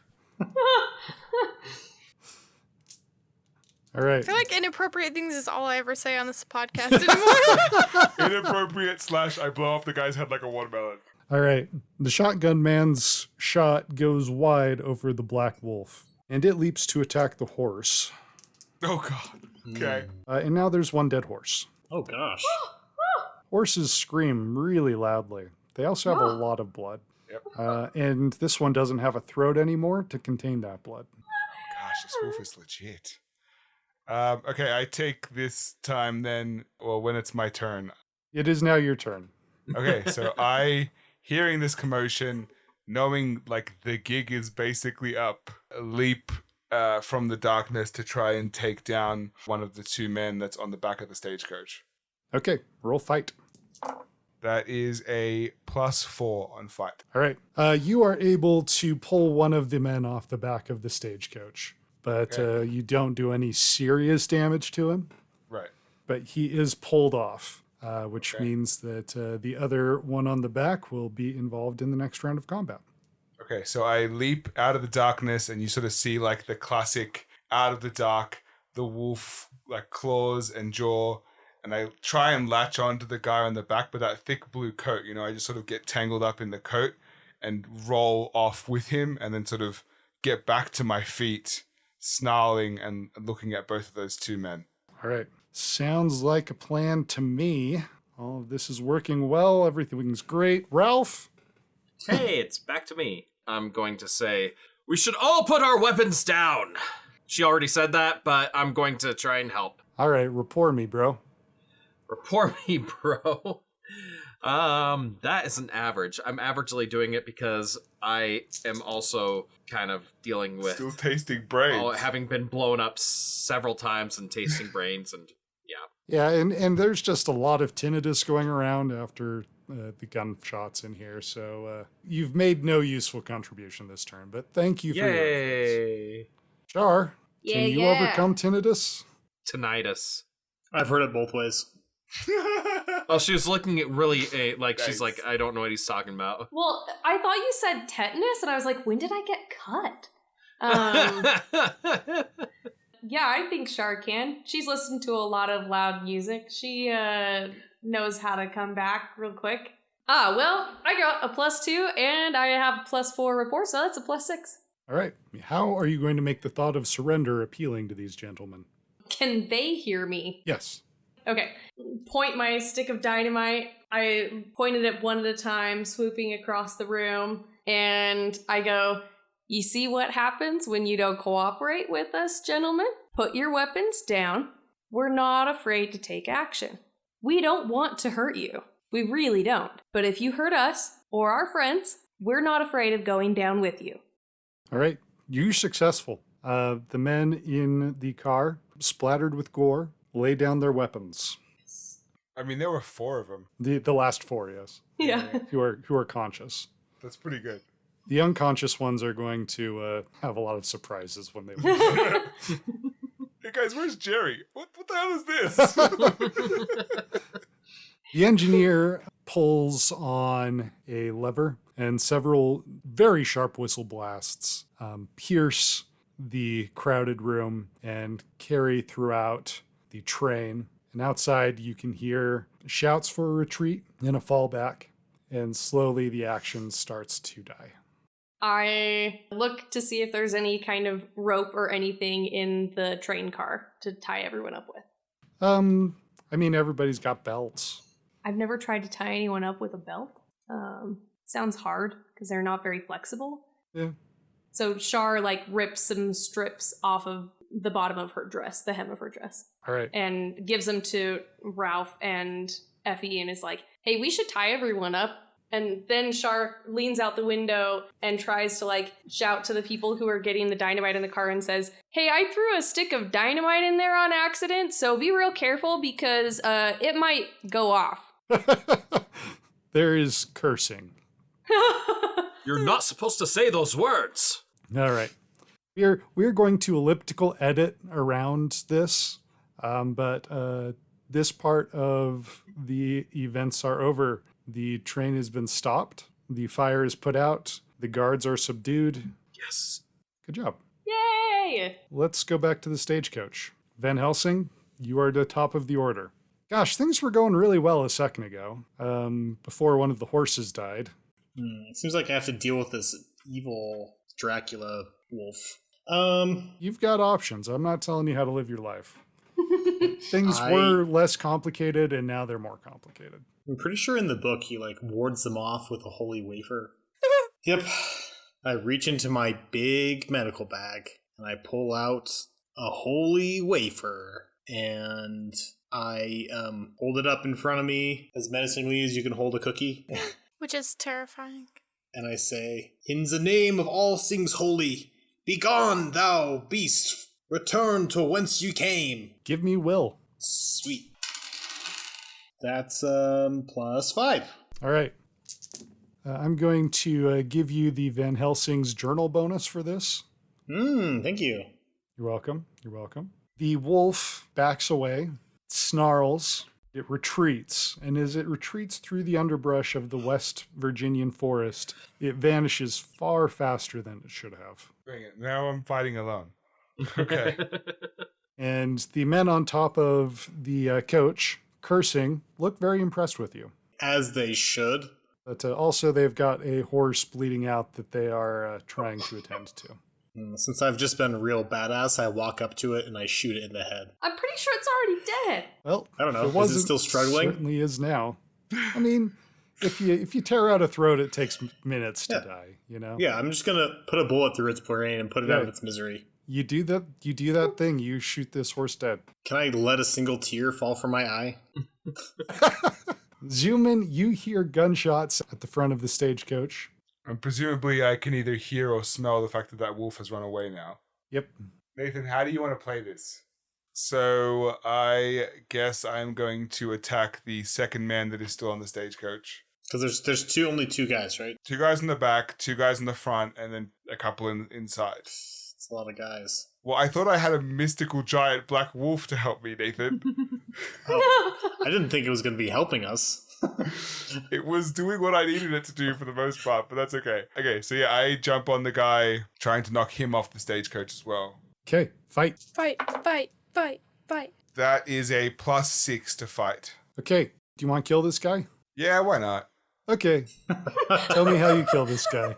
All right. I feel like inappropriate things is all I ever say on this podcast anymore. Inappropriate / I blow up the guy's head like a watermelon. All right. The shotgun man's shot goes wide over the black wolf, and it leaps to attack the horse. Oh, God. Okay. And now there's one dead horse. Oh, gosh. Horses scream really loudly. They also have a lot of blood. Yep. And this one doesn't have a throat anymore to contain that blood. Gosh, this wolf is legit. Okay, I take this time then, well, when it's my turn. It is now your turn. Okay, so I, hearing this commotion, knowing like the gig is basically up, leap from the darkness to try and take down one of the two men that's on the back of the stagecoach. Okay, roll fight. That is a +4 on fight. All right. You are able to pull one of the men off the back of the stagecoach, but you don't do any serious damage to him. Right. But he is pulled off, which means that the other one on the back will be involved in the next round of combat. Okay, so I leap out of the darkness, and you sort of see like the classic out of the dark, the wolf like claws and jaw, and I try and latch on to the guy on the back, but that thick blue coat, you know, I just sort of get tangled up in the coat and roll off with him, and then sort of get back to my feet, snarling and looking at both of those two men. All right. Sounds like a plan to me. All of this is working well. Everything's great. Ralph? Hey, it's back to me. I'm going to say, We should all put our weapons down. She already said that, but I'm going to try and help. All right, rapport me, bro. Rapport me, bro. That is an average. I'm averagely doing it because I am also kind of dealing with Still tasting brains. having been blown up several times and tasting brains, and Yeah, and there's just a lot of tinnitus going around after the gunshots in here, so you've made no useful contribution this turn, but thank you for your efforts. yay, Char, can you overcome tinnitus? tinnitus. I've heard it both ways. Oh, she was looking at really like she's Nice. like, I don't know what he's talking about. Well, I thought you said tetanus, and I was like, when did I get cut? Yeah, I think Shar can. She's listened to a lot of loud music. She knows how to come back real quick. Well, I got a +2, and I have a +4 rapport, so that's a +6. All right, how are you going to make the thought of surrender appealing to these gentlemen? Can they hear me? Yes. Okay. Point my stick of dynamite. I pointed it one at a time, swooping across the room, and I go, you see what happens when you don't cooperate with us, gentlemen? Put your weapons down. We're not afraid to take action. We don't want to hurt you. We really don't. But if you hurt us or our friends, we're not afraid of going down with you. All right, you're successful. The men in the car, splattered with gore, lay down their weapons. I mean, there were 4 of them. The last 4, yes, Yeah. who are conscious. That's pretty good. The unconscious ones are going to have a lot of surprises when they Hey guys, where's Jerry? What the hell is this? The engineer pulls on a lever, and several very sharp whistle blasts pierce the crowded room and carry throughout the train. And outside, you can hear shouts for a retreat and a fallback, and slowly the action starts to die. I look to see if there's any kind of rope or anything in the train car to tie everyone up with. I mean, everybody's got belts. I've never tried to tie anyone up with a belt. Sounds hard because they're not very flexible. Yeah. So Shar rips some strips off of the bottom of her dress, the hem of her dress, All right. and gives them to Ralph and Effie and is like, hey, we should tie everyone up. And then Shar leans out the window and tries to shout to the people who are getting the dynamite in the car and says, hey, I threw a stick of dynamite in there on accident, so be real careful because it might go off. There is cursing. You're not supposed to say those words. All right. We're going to elliptical edit around this, but this part of the events are over. The train has been stopped. The fire is put out. The guards are subdued. Yes. Good job. Yay! Let's go back to the stagecoach. Van Helsing, you are the top of the order. Gosh, things were going really well a second ago, before one of the horses died. It seems like I have to deal with this evil Dracula wolf. You've got options. I'm not telling you how to live your life. Things were less complicated, and now they're more complicated. I'm pretty sure in the book he wards them off with a holy wafer. Yep. I reach into my big medical bag and I pull out a holy wafer and I hold it up in front of me as menacingly as you can hold a cookie. Which is terrifying. And I say, in the name of all things holy, begone, thou beast! Return to whence you came! Give me will. Sweet. That's +5. All right. I'm going to give you the Van Helsing's journal bonus for this. Thank you. You're welcome. You're welcome. The wolf backs away, snarls, it retreats, and as it retreats through the underbrush of the West Virginian forest, it vanishes far faster than it should have. Dang it. Now I'm fighting alone. Okay. And the men on top of the coach, cursing, look very impressed with you. As they should. But also they've got a horse bleeding out that they are trying to attend to. Since I've just been a real badass, I walk up to it and I shoot it in the head. I'm pretty sure it's already dead. Well, I don't know. if it Is it wasn't, still struggling? Certainly is now. I mean, if you tear out a throat, it takes minutes to die, you know? Yeah, I'm just gonna put a bullet through its brain and put it out of its misery. You do that thing, you shoot this horse dead. Can I let a single tear fall from my eye? Zoom in, you hear gunshots at the front of the stagecoach. And presumably I can either hear or smell the fact that that wolf has run away now. Yep. Nathan, how do you want to play this? So I guess I'm going to attack the second man that is still on the stagecoach. Because there's only two guys, right? 2 guys in the back, 2 guys in the front, and then a couple inside. It's a lot of guys. Well, I thought I had a mystical giant black wolf to help me, Nathan. I didn't think it was going to be helping us. It was doing what I needed it to do for the most part, but that's okay. Okay, so yeah, I jump on the guy, trying to knock him off the stagecoach as well. Okay, fight. Fight. That is a +6 to fight. Okay, do you want to kill this guy? Yeah, why not? Okay. Tell me how you kill this guy.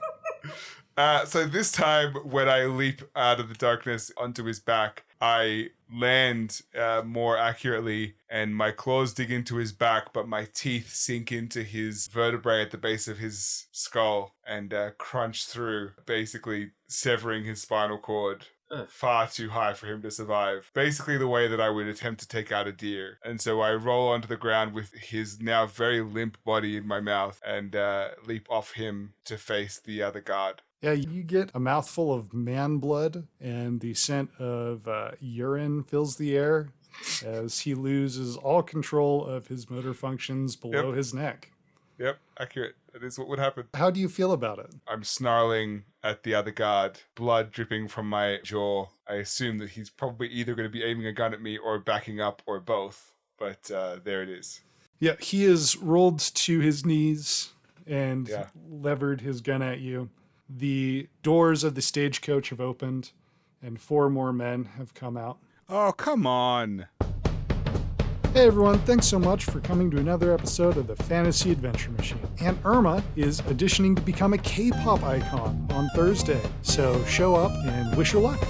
So this time, when I leap out of the darkness onto his back, I land more accurately, and my claws dig into his back, but my teeth sink into his vertebrae at the base of his skull and crunch through, basically severing his spinal cord. Far too high for him to survive. Basically the way that I would attempt to take out a deer. And so I roll onto the ground with his now very limp body in my mouth and leap off him to face the other guard. Yeah, you get a mouthful of man blood, and the scent of urine fills the air as he loses all control of his motor functions below his neck. Yep, accurate. That is what would happen. How do you feel about it? I'm snarling at the other guard, blood dripping from my jaw. I assume that he's probably either going to be aiming a gun at me or backing up or both. But there it is. Yeah, he is rolled to his knees and levered his gun at you. The doors of the stagecoach have opened, and 4 more men have come out. Oh, come on. Hey everyone, thanks so much for coming to another episode of the Fantasy Adventure Machine. Aunt Irma is auditioning to become a K-pop icon on Thursday, so show up and wish her luck.